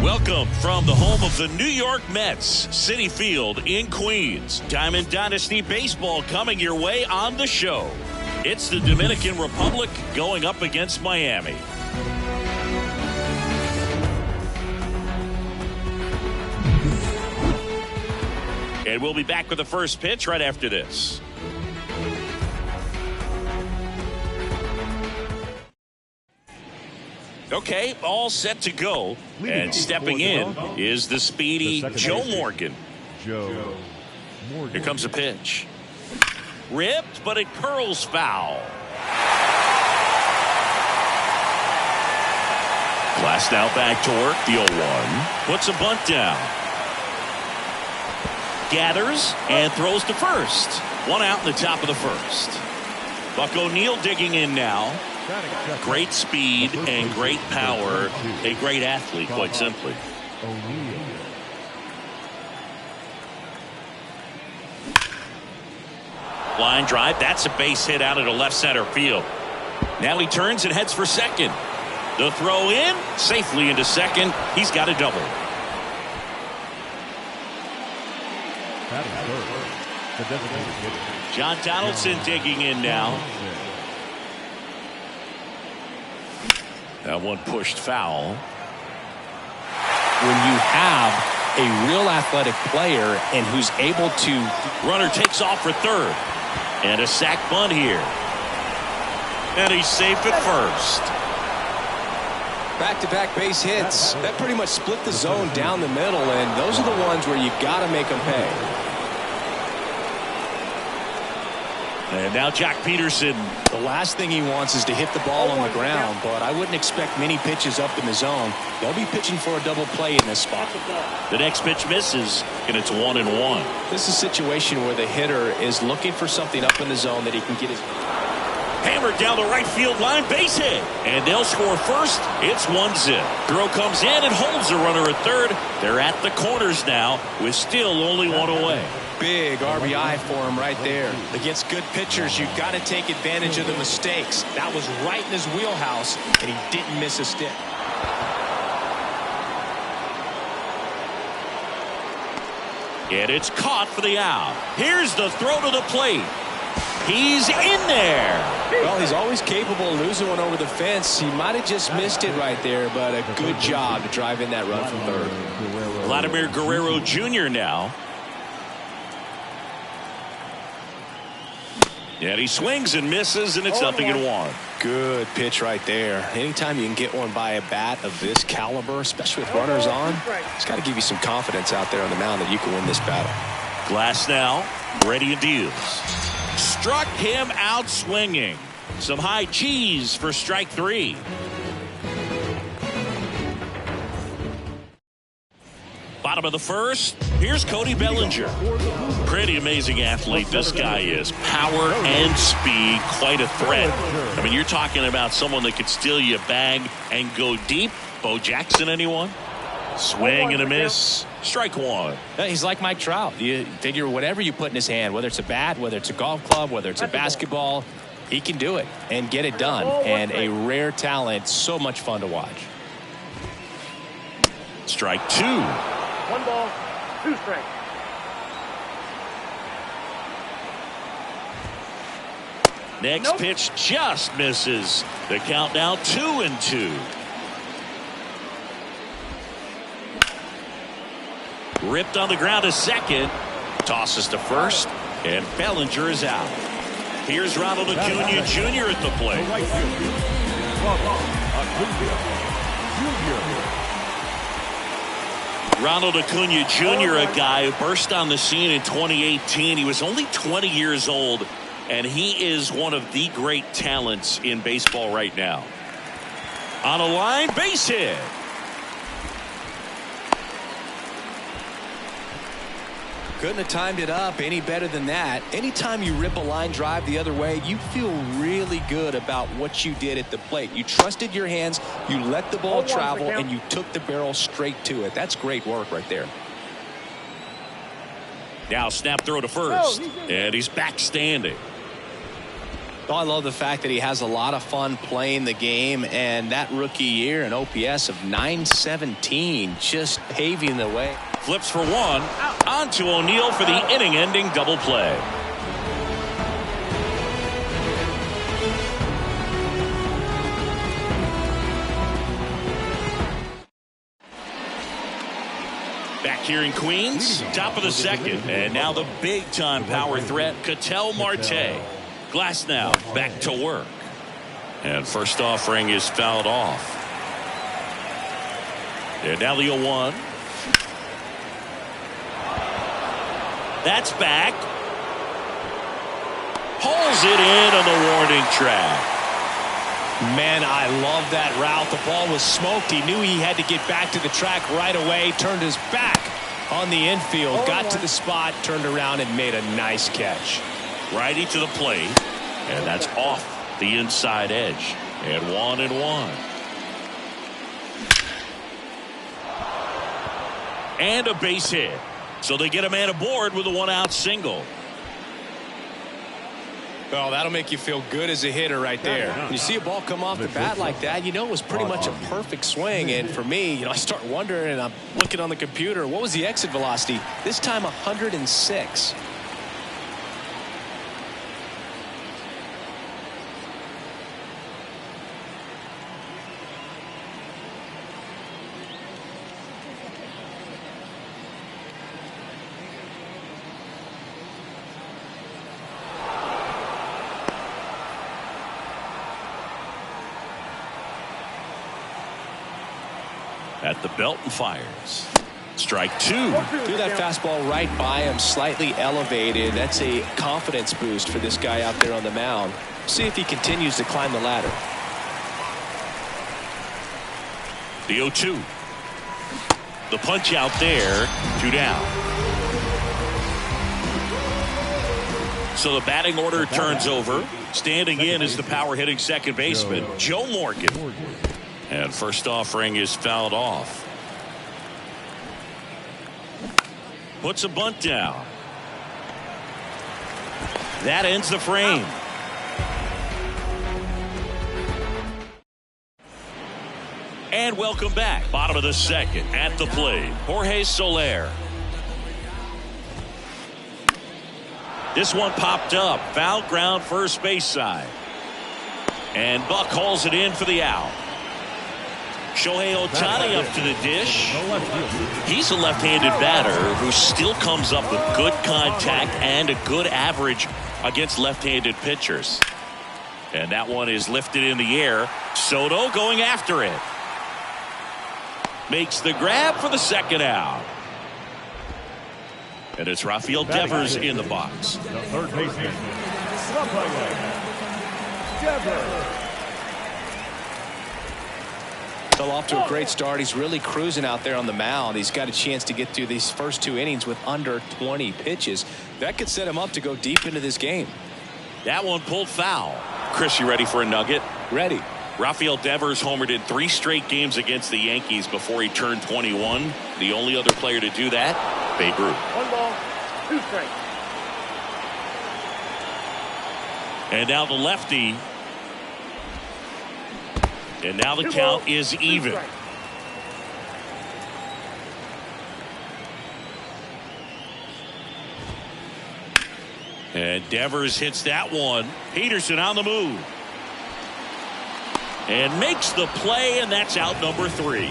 Welcome from the home of the New York Mets, Citi Field in Queens. Diamond Dynasty Baseball coming your way on the show. It's the Dominican Republic going up against Miami. And we'll be back with the first pitch right after this. Okay, all set to go. And stepping in is the speedy Joe Morgan. Here comes a pitch. Ripped, but it curls foul. Glass now back to work. The 0-1. Puts a bunt down. Gathers and throws to first. One out in the top of the first. Buck O'Neil digging in now. Great speed and great power. A great athlete, quite simply. Line drive. That's a base hit out into left center field. Now he turns and heads for second. The throw in safely into second. He's got a double. John Donaldson digging in now. That one pushed foul. When you have a real athletic player and who's able to... Runner takes off for third. And a sac bunt here. And he's safe at first. Back-to-back base hits. That pretty much split the zone down the middle, and those are the ones where you got to make them pay. And now Jack Peterson. The last thing he wants is to hit the ball on the ground, but I wouldn't expect many pitches up in the zone. They'll be pitching for a double play in this spot. The next pitch misses, and it's 1-1. This is a situation where the hitter is looking for something up in the zone that he can get his... Hammered down the right field line, base hit. And they'll score first. It's 1-0. Throw comes in and holds the runner at third. They're at the corners now with still only one away. Big RBI for him right there. Against good pitchers, you've got to take advantage of the mistakes. That was right in his wheelhouse, and he didn't miss a stick. And it's caught for the out. Here's the throw to the plate. He's in there. Well, he's always capable of losing one over the fence. He might have just missed it right there, but a good job to drive in that run from third. Vladimir Guerrero Jr. now. And he swings and misses, and it's 0-1. Good pitch right there. Anytime you can get one by a bat of this caliber, especially with runners on, it's got to give you some confidence out there on the mound that you can win this battle. Glass now, ready and deals. Struck him out swinging. Some high cheese for strike 3. Bottom of the first. Here's Cody Bellinger. Pretty amazing athlete this guy is. Power and speed, quite a threat. I mean, you're talking about someone that could steal you a bag and go deep. Bo Jackson, anyone? Swing and a miss. Strike 1. He's like Mike Trout. You figure whatever you put in his hand, whether it's a bat, whether it's a golf club, whether it's a basketball, he can do it and get it done. And a rare talent, so much fun to watch. Strike 2. 1 ball, 2 strikes. Next pitch just misses. The count now 2-2. Ripped on the ground to second. Tosses to first. And Bellinger is out. Here's Ronald Acuna Jr. at the plate. Ronald Acuna Jr., a guy who burst on the scene in 2018. He was only 20 years old, and he is one of the great talents in baseball right now. On a line, base hit. Couldn't have timed it up any better than that. Anytime you rip a line drive the other way, you feel really good about what you did at the plate. You trusted your hands, you let the ball travel, and you took the barrel straight to it. That's great work right there. Now snap throw to first, and he's back standing. Oh, I love the fact that he has a lot of fun playing the game, and that rookie year, an OPS of 917, just paving the way. Flips for one, on to O'Neill for the inning-ending double play. Back here in Queens, top of the second, and now the big-time power threat, Ketel Marte. Glasnow back to work, and first offering is fouled off. And now the 0-1. That's back. Pulls it in on the warning track. Man, I love that route. The ball was smoked. He knew he had to get back to the track right away. Turned his back on the infield. Got to the spot, turned around, and made a nice catch. Righty to the plate. And that's off the inside edge. And 1-1. And a base hit. So they get a man aboard with a one-out single. Well, that'll make you feel good as a hitter right there. When you see a ball come off the bat like that, you know it was pretty much a perfect swing. And for me, I start wondering, and I'm looking on the computer, what was the exit velocity? This time 106. At the belt and fires. Strike two. Threw that fastball right by him, slightly elevated. That's a confidence boost for this guy out there on the mound. See if he continues to climb the ladder. The 0-2. The punch out there. 2 down. So the batting order turns over. Standing in is the power hitting second baseman, Joe Morgan. And first offering is fouled off. Puts a bunt down. That ends the frame. And welcome back. Bottom of the second. At the plate, Jorge Soler. This one popped up. Foul ground first base side. And Buck hauls it in for the out. Shohei Ohtani up to the dish. He's a left-handed batter who still comes up with good contact and a good average against left-handed pitchers. And that one is lifted in the air. Soto going after it. Makes the grab for the second out. And it's Rafael Devers in the box. The third baseman, Devers. Fell off to a great start. He's really cruising out there on the mound. He's got a chance to get through these first 2 innings with under 20 pitches. That could set him up to go deep into this game. That one pulled foul. Chris, you ready for a nugget? Ready. Rafael Devers homered in 3 straight games against the Yankees before he turned 21. The only other player to do that, Babe Ruth. 1 ball, 2 strikes. And now the lefty. And now the count is even. And Devers hits that one. Peterson on the move. And makes the play, and that's out number 3.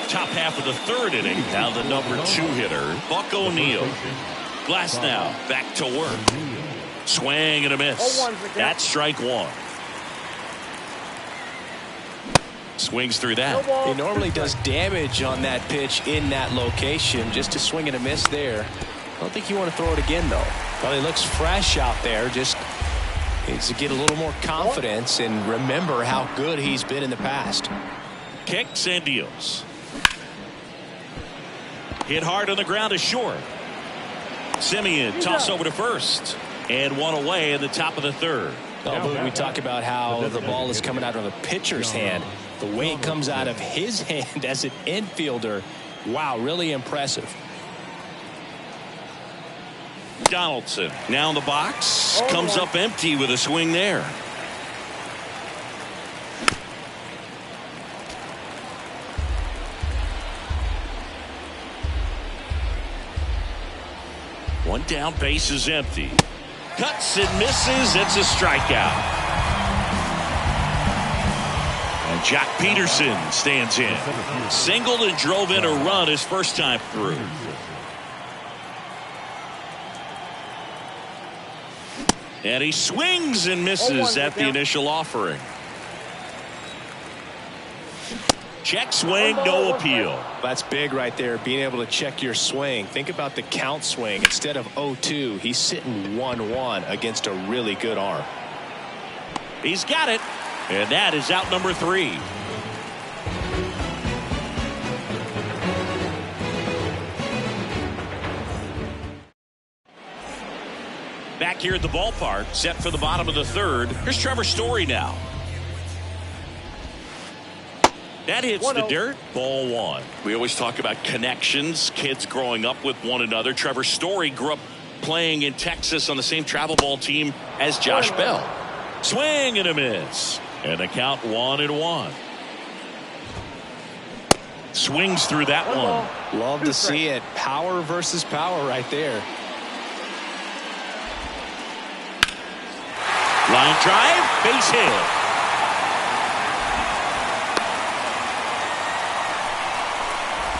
Top half of the third inning. Now the number 2 hitter, Buck O'Neill. Glasnow back to work. Swing and a miss. That's strike 1. Swings through that. He normally does damage on that pitch in that location. Just a swing and a miss there. I don't think you want to throw it again, though. Probably looks fresh out there. Just needs to get a little more confidence and remember how good he's been in the past. Kicks and deals. Hit hard on the ground is short. Simeon toss over to first. And one away in the top of the third. Oh, we talk about how the ball is coming out of a pitcher's hand. The way it comes out of his hand as an infielder, wow, really impressive. Donaldson now in the box. Comes up empty with a swing there. One down, base is empty. Cuts and misses. It's a strikeout. And Jack Peterson stands in. Singled and drove in a run his first time through. And he swings and misses at the initial offering. Check swing, no appeal. That's big right there, being able to check your swing. Think about the count swing. Instead of 0-2, he's sitting 1-1 against a really good arm. He's got it. And that is out number 3. Back here at the ballpark, set for the bottom of the third. Here's Trevor Story now. That hits the dirt. Ball 1. We always talk about connections, kids growing up with one another. Trevor Story grew up playing in Texas on the same travel ball team as Josh Bell. Swing and a miss. And the count 1-1. Swings through that one. Love to see it. Power versus power right there. Line drive, base hit.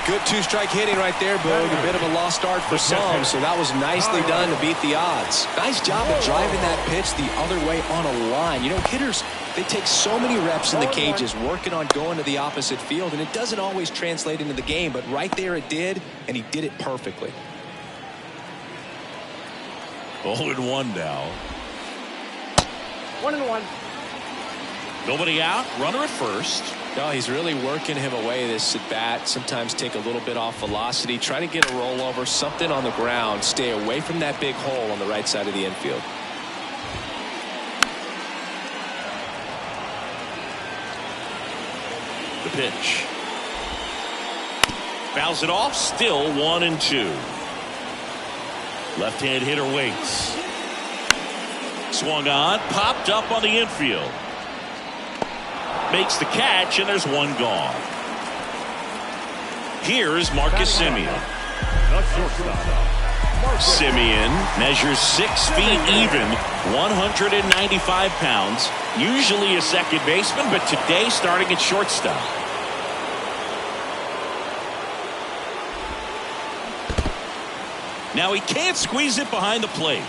Good two-strike hitting right there, Boog. A bit of a lost start for some, so that was nicely done to beat the odds. Nice job of driving that pitch the other way on a line. You know, hitters, they take so many reps in the cages working on going to the opposite field, and it doesn't always translate into the game, but right there it did, and he did it perfectly. 0-1 now. 1-1. Nobody out. Runner at first. No, he's really working him away this at bat. Sometimes take a little bit off velocity. Try to get a rollover, something on the ground. Stay away from that big hole on the right side of the infield. The pitch. Fouls it off. Still 1-2. Left-hand hitter waits. Swung on. Popped up on the infield. Makes the catch, and there's one gone. Here's Marcus Simeon. Simeon measures 6 feet even, 195 pounds. Usually a second baseman, but today starting at shortstop. Now he can't squeeze it behind the plate.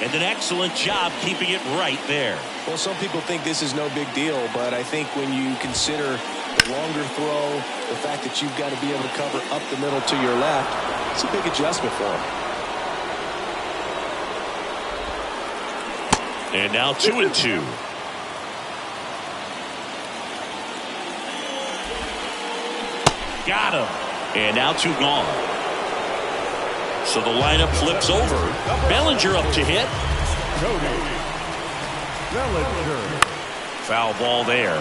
And an excellent job keeping it right there. Well, some people think this is no big deal, but I think when you consider the longer throw, the fact that you've got to be able to cover up the middle to your left, it's a big adjustment for him. And now 2-2. Got him. And now 2 gone. So the lineup flips over. Bellinger up to hit. Bellinger. Foul ball there.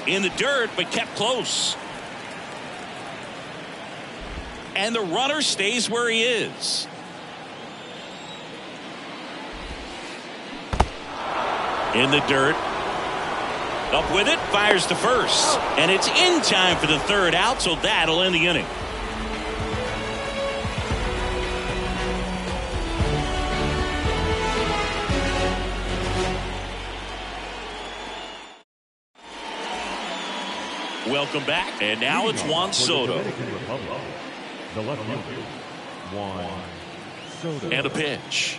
In the dirt, but kept close. And the runner stays where he is. In the dirt. Up with it, fires to first. And it's in time for the third out, so that'll end the inning. Welcome back. And now it's Juan Soto. The left fielder, Juan Soto. And a pitch.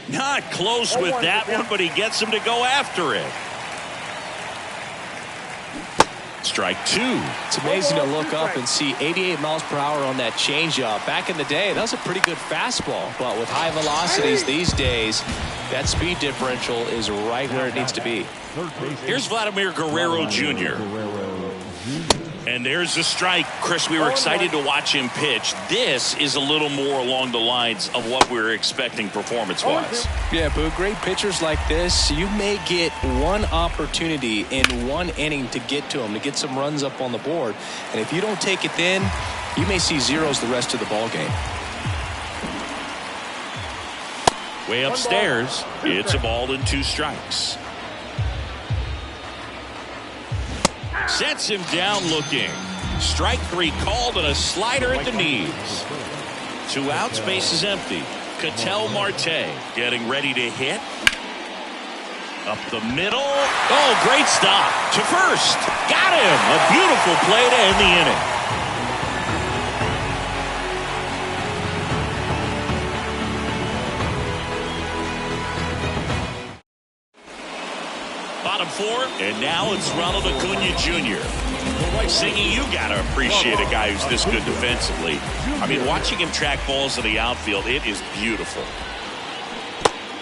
Not close with that one, but he gets him to go after it. Strike two. It's amazing to look up and see 88 miles per hour on that changeup. Back in the day, that was a pretty good fastball. But with high velocities these days, that speed differential is right where it needs to be. Here's Vladimir Guerrero Jr. And there's the strike. Chris, we were excited to watch him pitch. This is a little more along the lines of what we were expecting performance-wise. Yeah, Boo, great pitchers like this, you may get one opportunity in one inning to get to them, to get some runs up on the board. And if you don't take it then, you may see zeros the rest of the ball game. Way upstairs, it's a ball and 2 strikes. Sets him down looking. Strike 3 called and a slider at the knees. 2 outs, base is empty. Ketel Marte getting ready to hit. Up the middle. Oh, great stop to first. Got him. A beautiful play to end the inning. Bottom 4, and now it's Ronald Acuna Jr. Singy, you got to appreciate a guy who's this good defensively. I mean, watching him track balls in the outfield, it is beautiful.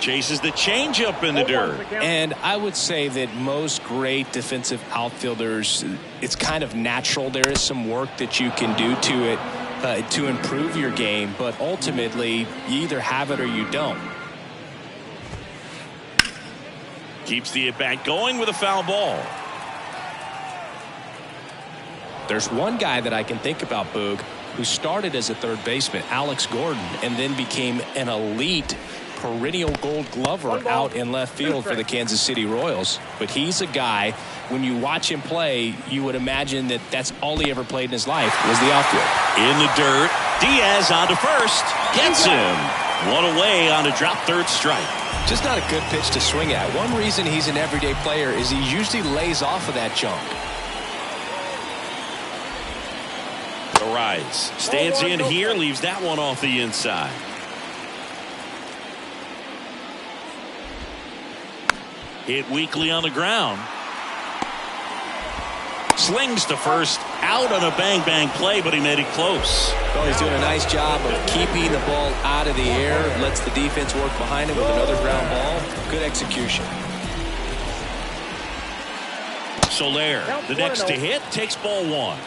Chases the changeup in the dirt. And I would say that most great defensive outfielders, it's kind of natural. There is some work that you can do to it to improve your game, but ultimately, you either have it or you don't. Keeps the at-bat going with a foul ball. There's one guy that I can think about, Boog, who started as a third baseman, Alex Gordon, and then became an elite perennial gold glover out in left field for the Kansas City Royals. But he's a guy, when you watch him play, you would imagine that that's all he ever played in his life was the outfield. In the dirt, Diaz on to first. Gets him. One away on a drop third strike. Just not a good pitch to swing at. One reason he's an everyday player is he usually lays off of that junk. The rise. Stands in here, leaves that one off the inside. Hit weakly on the ground. Slings to first. Out on a bang-bang play, but he made it close. Well, he's doing a nice job of keeping the ball out of the air. Lets the defense work behind him with another ground ball. Good execution. Soler, the next to hit, takes ball 1.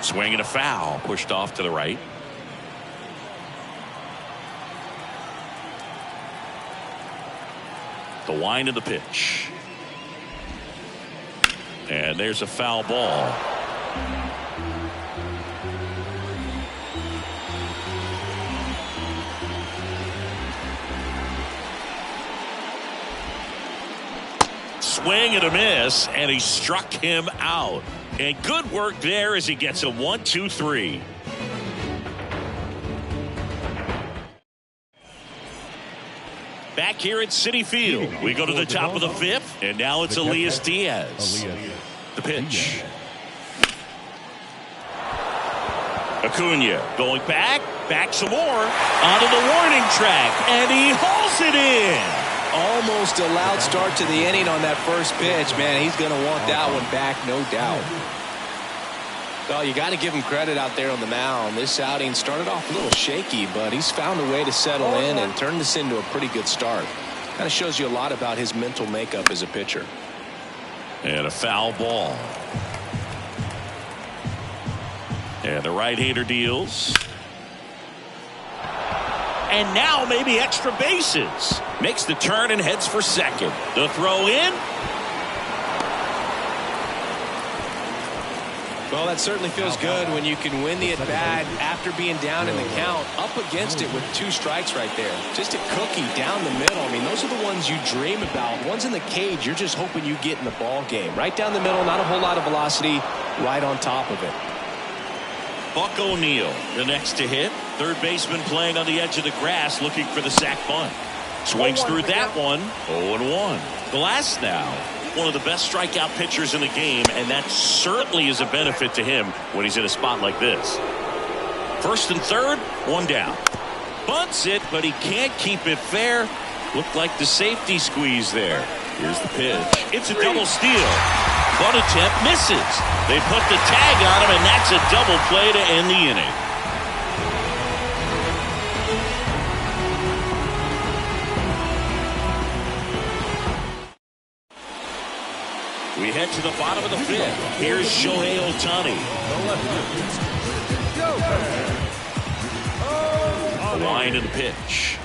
Swing and a foul, pushed off to the right. The wind of the pitch. And there's a foul ball. Swing and a miss, and he struck him out. And good work there as he gets a 1-2-3. Back here at Citi Field, we go to the top of the 5th, and now it's Elias Diaz. The pitch. Acuna going back some more, onto the warning track, and he hauls it in. Almost a loud start to the inning on that first pitch. Man, he's going to want that one back, no doubt. Well, you got to give him credit out there on the mound. This outing started off a little shaky, but he's found a way to settle in and turn this into a pretty good start. Kind of shows you a lot about his mental makeup as a pitcher. And a foul ball. And the right-hander deals. And now maybe extra bases. Makes the turn and heads for second. The throw in. Well, that certainly feels good when you can win the at-bat after being down in the count, up against it with 2 strikes right there. Just a cookie down the middle. I mean, those are the ones you dream about. Ones in the cage, you're just hoping you get in the ball game. Right down the middle, not a whole lot of velocity, right on top of it. Buck O'Neil, the next to hit. Third baseman playing on the edge of the grass, looking for the sac bunt. Swings through that one. 0-1. Glass now, one of the best strikeout pitchers in the game, and that certainly is a benefit to him when he's in a spot like this. First and third, one down. Bunts it, but he can't keep it fair. Looked like the safety squeeze there. Here's the pitch. It's a double steal. Bunt attempt misses. They put the tag on him, and that's a double play to end the inning. We head to the bottom of the fifth. Here's Shohei Ohtani. The line and the pitch.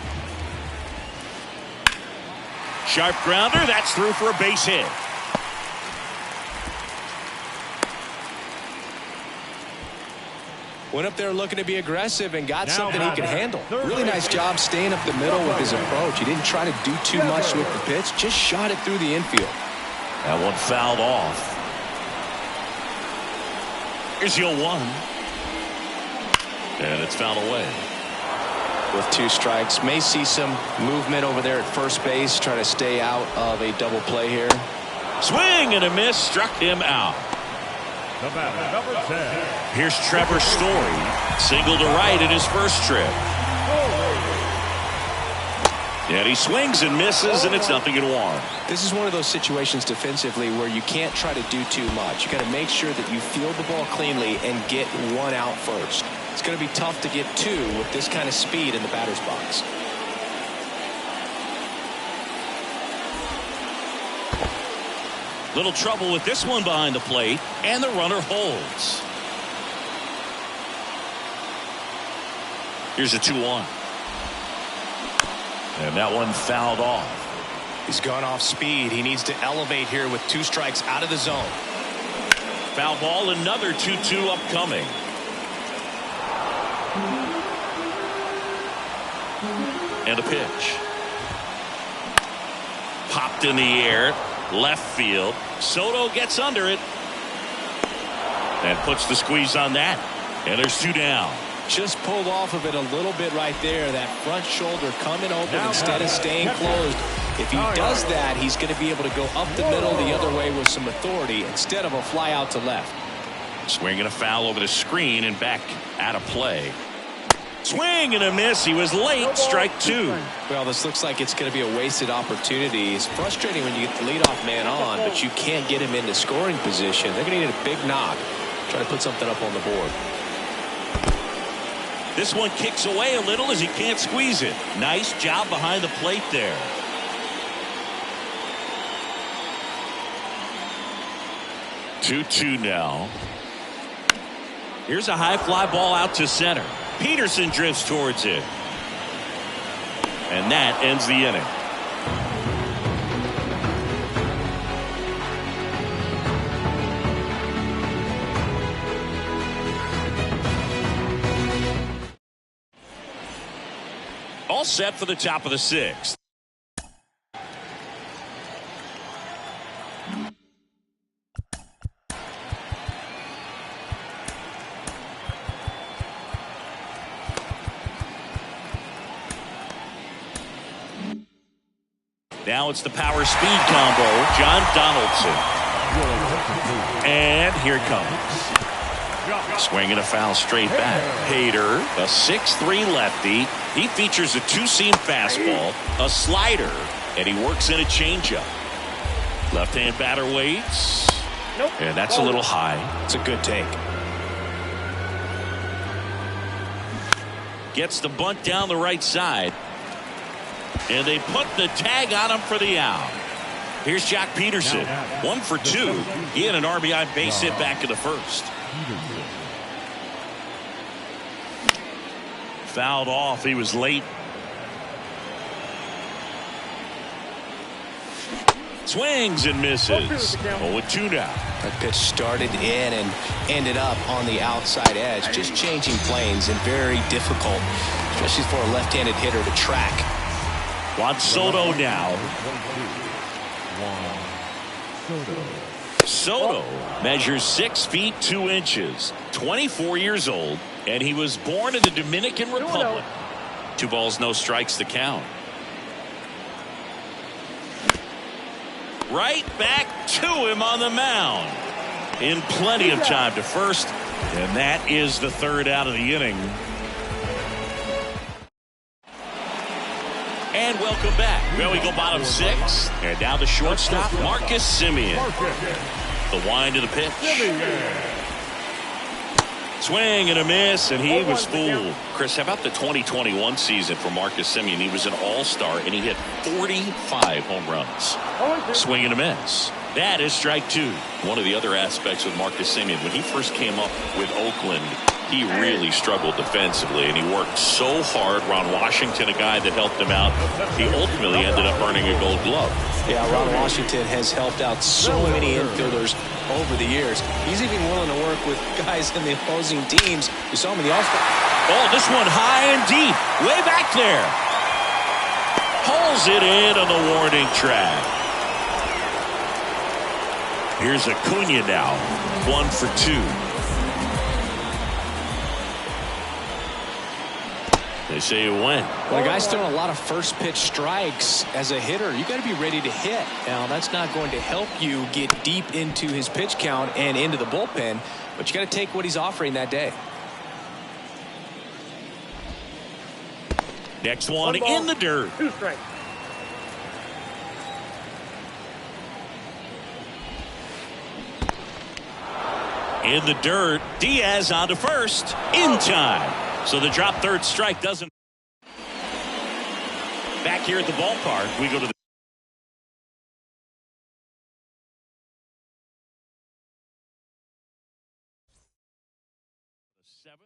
Sharp grounder. That's through for a base hit. Went up there looking to be aggressive and got something he could handle. Really nice job staying up the middle with his approach. He didn't try to do too much with the pitch. Just shot it through the infield. That one fouled off. Here's 0-1. And it's fouled away. With 2 strikes, may see some movement over there at first base. Try to stay out of a double play here. Swing and a miss. Struck him out. The batter, number 10. Here's Trevor Story. Single to right in his first trip. And he swings and misses, and it's 0-1. This is one of those situations defensively where you can't try to do too much. You got to make sure that you field the ball cleanly and get one out first. It's going to be tough to get 2 with this kind of speed in the batter's box. Little trouble with this one behind the plate, and the runner holds. Here's a 2-1. And that one fouled off. He's gone off speed. He needs to elevate here with 2 strikes out of the zone. Foul ball, another 2-2 upcoming. And a pitch. Popped in the air. Left field. Soto gets under it. And puts the squeeze on that. And there's 2 down. Just pulled off of it a little bit right there. That front shoulder coming open instead of staying closed. If he does that, he's going to be able to go up the middle the other way with some authority instead of a fly out to left. Swinging a foul over the screen and back out of play. Swing and a miss. He was late. Strike 2. Well, this looks like it's going to be a wasted opportunity. It's frustrating when you get the leadoff man on, but you can't get him into scoring position. They're going to need a big knock. Try to put something up on the board. This one kicks away a little as he can't squeeze it. Nice job behind the plate there. Two now. Here's a high fly ball out to center. Peterson drifts towards it. And that ends the inning. All set for the top of the 6th. Now it's the power speed combo. John Donaldson. And here it comes. Swinging a foul straight back. Hader, a 6'3 lefty. He features a 2-seam fastball, a slider, and he works in a changeup. Left-hand batter waits. And that's a little high. It's a good take. Gets the bunt down the right side. And they put the tag on him for the out. Here's Jock Peterson. 1 for 2. He had an RBI base hit back in the first. Fouled off. He was late. Swings and misses. 0-2 now. That pitch started in and ended up on the outside edge. Just changing planes and very difficult, especially for a left-handed hitter to track. Juan Soto now. Soto measures 6 feet 2 inches, 24 years old, and he was born in the Dominican Republic. 2 balls, no strikes to count. Right back to him on the mound. In plenty of time to first, and that is the 3rd out of the inning. And welcome back. Well, we go bottom 6, and now the shortstop, Marcus Semien. The wind to the pitch. Swing and a miss, and he was fooled. Chris, how about the 2021 season for Marcus Semien? He was an all-star, and he hit 45 home runs. Swing and a miss. That is strike 2. One of the other aspects with Marcus Semien, when he first came up with Oakland, he really struggled defensively, and he worked so hard. Ron Washington, a guy that helped him out, he ultimately ended up earning a Gold Glove. Yeah, Ron Washington has helped out so many infielders over the years. He's even willing to work with guys in the opposing teams. You saw him in the All-Star. Oh, this one high and deep, way back there. Pulls it in on the warning track. Here's Acuna now, 1 for 2. They say it went. Well, a guy's throwing a lot of first pitch strikes as a hitter. You got to be ready to hit. Now, that's not going to help you get deep into his pitch count and into the bullpen, but you got to take what he's offering that day. Next one in the dirt. 2 strikes. In the dirt, Diaz on to first in time. So the drop 3rd strike doesn't. Back here at the ballpark, we go to the 7th.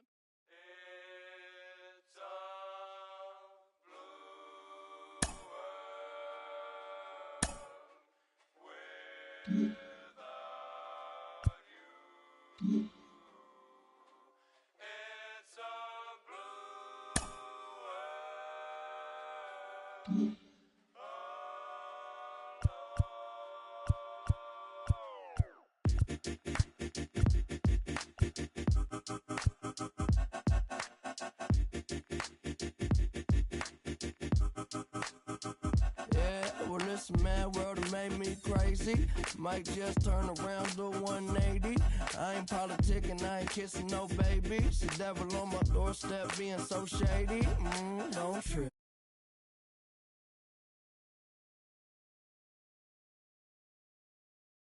Well, this mad world have made me crazy. Might just turn around, do 180. I ain't politicking, I ain't kissing no baby. The devil on my doorstep being so shady. Don't trip.